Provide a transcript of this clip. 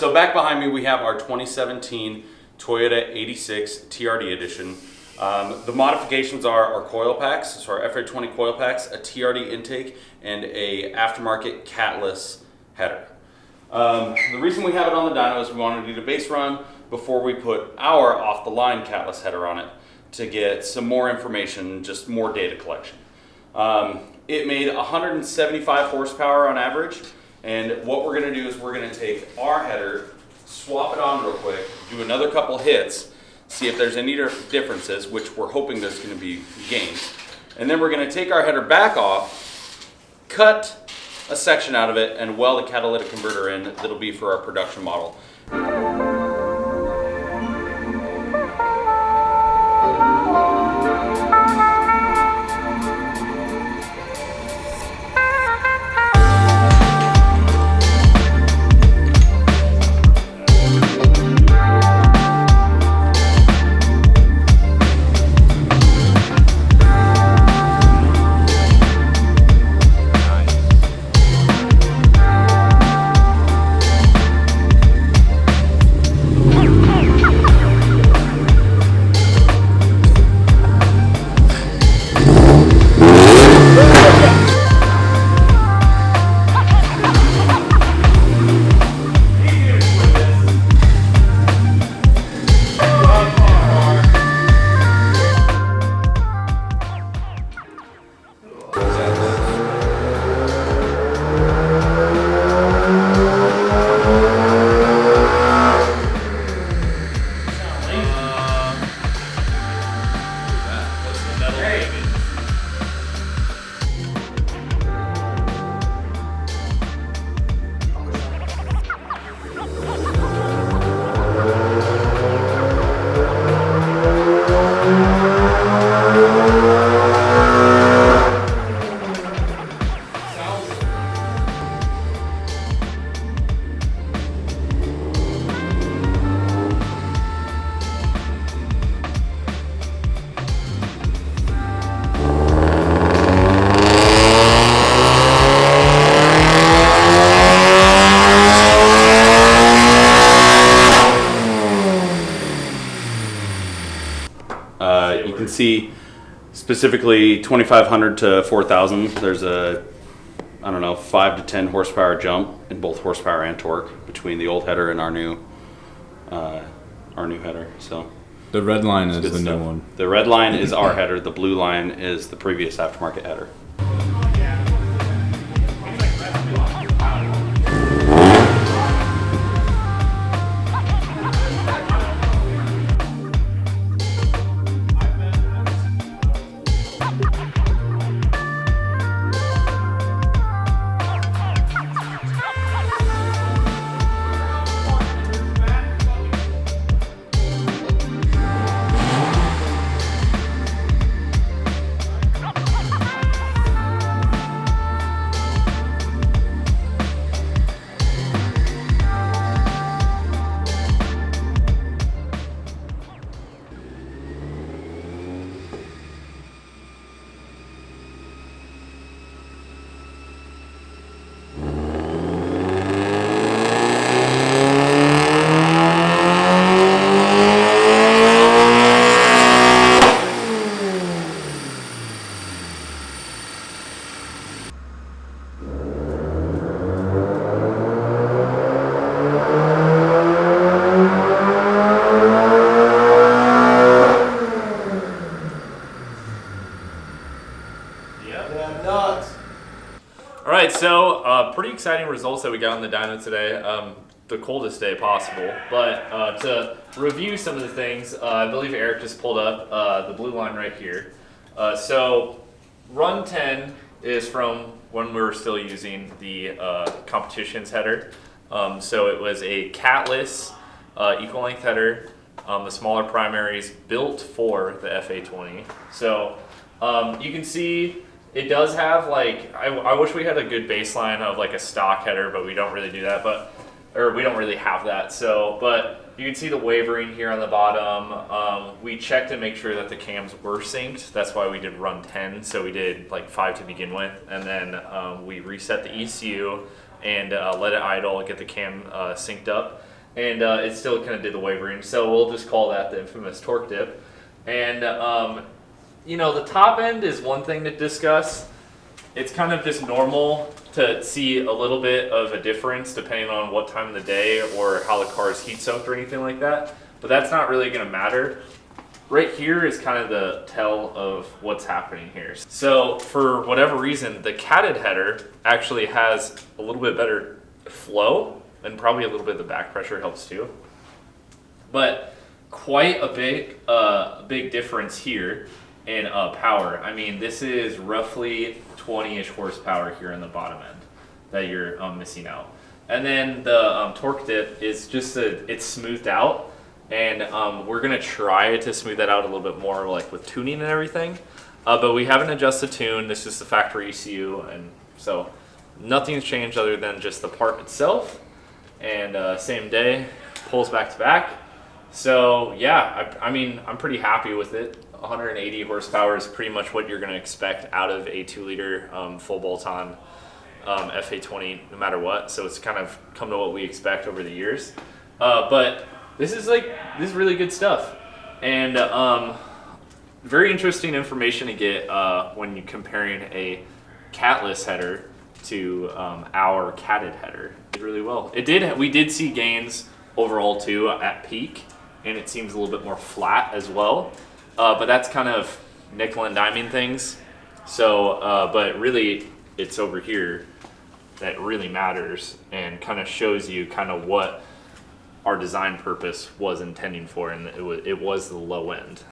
So back behind me we have our 2017 Toyota 86 TRD edition. The modifications are our coil packs, so our FA20 coil packs, a TRD intake, and a aftermarket catless header. The reason we have it on the dyno is we wanted to do the base run before we put our off-the-line catless header on it to get some more information, just more data collection. It made 175 horsepower on average, and what we're going to do is we're going to take our header, swap it on real quick, do another couple hits, see if there's any differences, which we're hoping there's going to be gains. And then we're going to take our header back off, cut a section out of it, and weld a catalytic converter in that'll be for our production model. You can see specifically 2,500 to 4,000. There's a, I don't know, 5 to 10 horsepower jump in both horsepower and torque between the old header and our new header. So the red line is the new one. The red line is our header. The blue line is the previous aftermarket header. Alright, so pretty exciting results that we got on the dyno today. The coldest day possible. But to review some of the things, I believe Eric just pulled up the blue line right here. So run 10 is from when we were still using the competitions header. So it was a catless equal length header. The smaller primaries built for the FA20. So you can see it does have like, I wish we had a good baseline of like a stock header, but we don't really do that, or we don't really have that. So, but you can see the wavering here on the bottom. We checked to make sure that the cams were synced. That's why we did run 10. So we did like 5 to begin with, and then we reset the ECU and let it idle, get the cam synced up. and it still kind of did the wavering. So we'll just call that the infamous torque dip. And you know, the top end is one thing to discuss. It's kind of just normal to see a little bit of a difference depending on what time of the day or how the car is heat soaked or anything like that. But that's not really going to matter. Right here is kind of the tell of what's happening here. So for whatever reason, the catted header actually has a little bit better flow, and probably a little bit of the back pressure helps too. But quite a big difference here in power. I mean, this is roughly 20-ish horsepower here in the bottom end that you're missing out. And then the torque dip is just it's smoothed out, and we're gonna try to smooth that out a little bit more, like with tuning and everything. But we haven't adjusted tune. This is the factory ECU, and so nothing's changed other than just the part itself. And same day, pulls back to back. So yeah, I mean, I'm pretty happy with it. 180 horsepower is pretty much what you're going to expect out of a 2-liter full bolt-on FA20, no matter what. So it's kind of come to what we expect over the years. But this is really good stuff, and very interesting information to get when you're comparing a catless header to our catted header. It did really well. We did see gains overall too at peak, and it seems a little bit more flat as well. But that's kind of nickel and diming things. So, but really, it's over here that really matters and kind of shows you kind of what our design purpose was intending for, and it was the low end.